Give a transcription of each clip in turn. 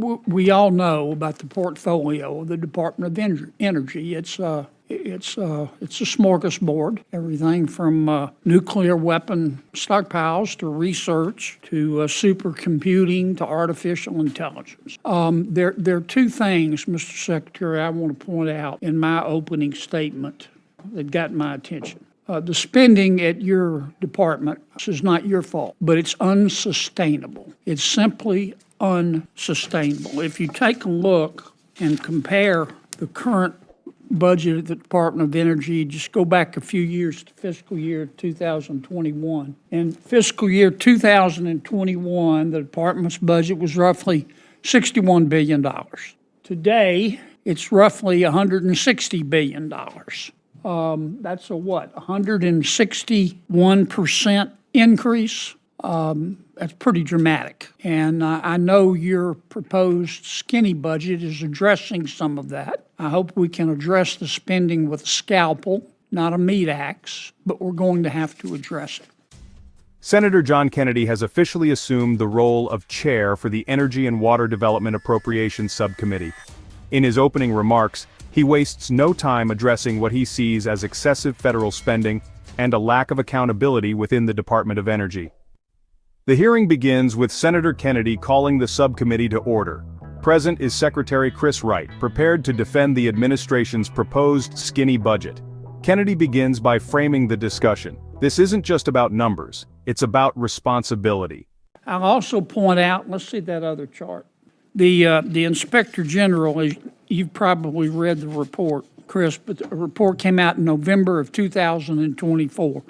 We all know about the portfolio of the Department of Energy. It's a smorgasbord, everything from nuclear weapon stockpiles to research to supercomputing to artificial intelligence. There are two things, Mr. Secretary, I want to point out in my opening statement that got my attention. The spending at your department, this is not your fault, but it's unsustainable. It's simply unsustainable. If you take a look and compare the current budget of the Department of Energy, just go back a few years to fiscal year 2021. In fiscal year 2021, the department's budget was roughly $61 billion. Today, it's roughly $160 billion. That's a what, 161% increase? That's pretty dramatic. And I know your proposed skinny budget is addressing some of that. I hope we can address the spending with a scalpel, not a meat axe, but we're going to have to address it. Senator John Kennedy has officially assumed the role of chair for the Energy and Water Development Appropriations Subcommittee. In his opening remarks, he wastes no time addressing what he sees as excessive federal spending and a lack of accountability within the Department of Energy. The hearing begins with Senator Kennedy calling the subcommittee to order. Present is Secretary Chris Wright, prepared to defend the administration's proposed skinny budget. Kennedy begins by framing the discussion. This isn't just about numbers, it's about responsibility. I'll also point out, let's see that other chart. The Inspector General, you've probably read the report, Chris, but the report came out in November of 2024.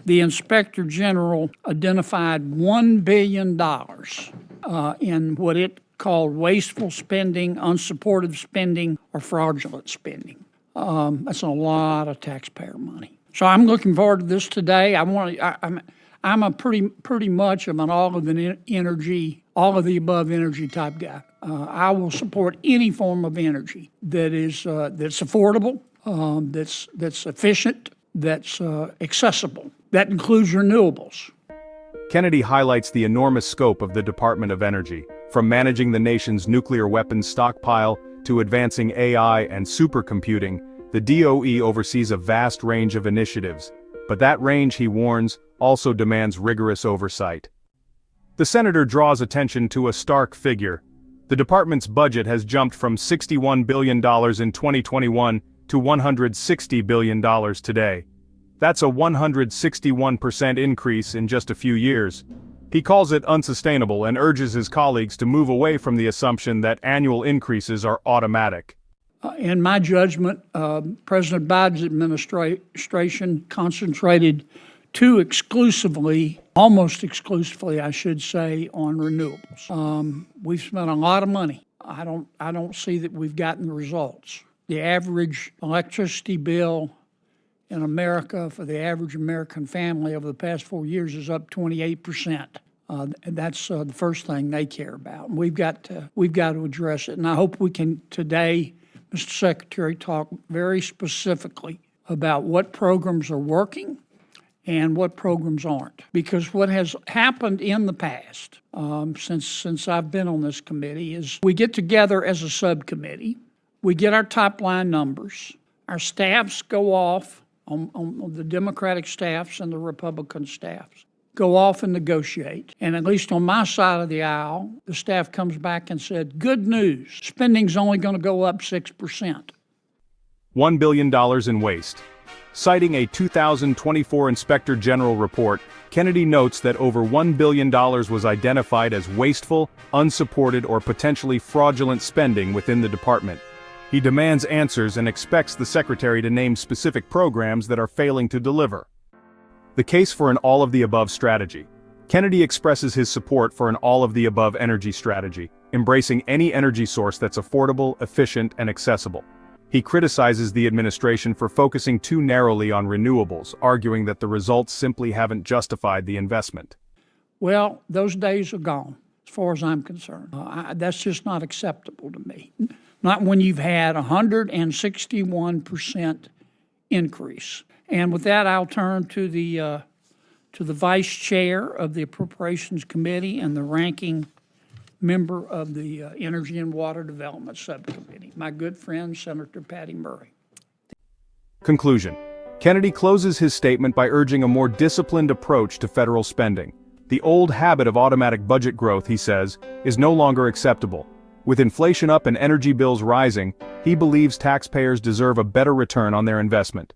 The Inspector General identified $1 billion in what it called wasteful spending, unsupportive spending, or fraudulent spending. That's a lot of taxpayer money. So I'm looking forward to this today. I'm a pretty much of an all of the above energy type guy. I will support any form of energy that is that's affordable, that's efficient, that's accessible. That includes renewables. Kennedy highlights the enormous scope of the Department of Energy, from managing the nation's nuclear weapons stockpile to advancing AI and supercomputing. The DOE oversees a vast range of initiatives, but that range, he warns, also demands rigorous oversight. The senator draws attention to a stark figure. The department's budget has jumped from $61 billion in 2021 to $160 billion today. That's a 161% increase in just a few years. He calls it unsustainable and urges his colleagues to move away from the assumption that annual increases are automatic. In my judgment, President Biden's administration concentrated almost exclusively, I should say, on renewables. We've spent a lot of money. I don't see that we've gotten the results. The average electricity bill in America for the average American family over the past 4 years is up 28%. That's the first thing they care about. And we've got to address it. And I hope we can today, Mr. Secretary, talk very specifically about what programs are working and what programs aren't. Because what has happened in the past, since I've been on this committee, is we get together as a subcommittee, we get our top line numbers, our staffs go off, on the Democratic staffs and the Republican staffs, go off and negotiate. And at least on my side of the aisle, the staff comes back and said, good news, spending's only going to go up 6%. $1 billion in waste. Citing a 2024 Inspector General report, Kennedy notes that over $1 billion was identified as wasteful, unsupported, or potentially fraudulent spending within the department. He demands answers and expects the Secretary to name specific programs that are failing to deliver. The case for an all-of-the-above strategy. Kennedy expresses his support for an all-of-the-above energy strategy, embracing any energy source that's affordable, efficient, and accessible. He criticizes the administration for focusing too narrowly on renewables, arguing that the results simply haven't justified the investment. Well, those days are gone, as far as I'm concerned. That's just not acceptable to me. Not when you've had 161% increase. And with that, I'll turn to the Vice Chair of the Appropriations Committee and the Ranking member of the Energy and Water Development Subcommittee, my good friend, Senator Patty Murray. Conclusion. Kennedy closes his statement by urging a more disciplined approach to federal spending. The old habit of automatic budget growth, he says, is no longer acceptable. With inflation up and energy bills rising, he believes taxpayers deserve a better return on their investment.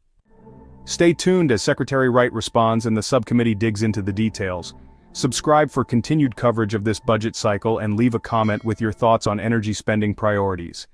Stay tuned as Secretary Wright responds and the subcommittee digs into the details. Subscribe for continued coverage of this budget cycle and leave a comment with your thoughts on energy spending priorities.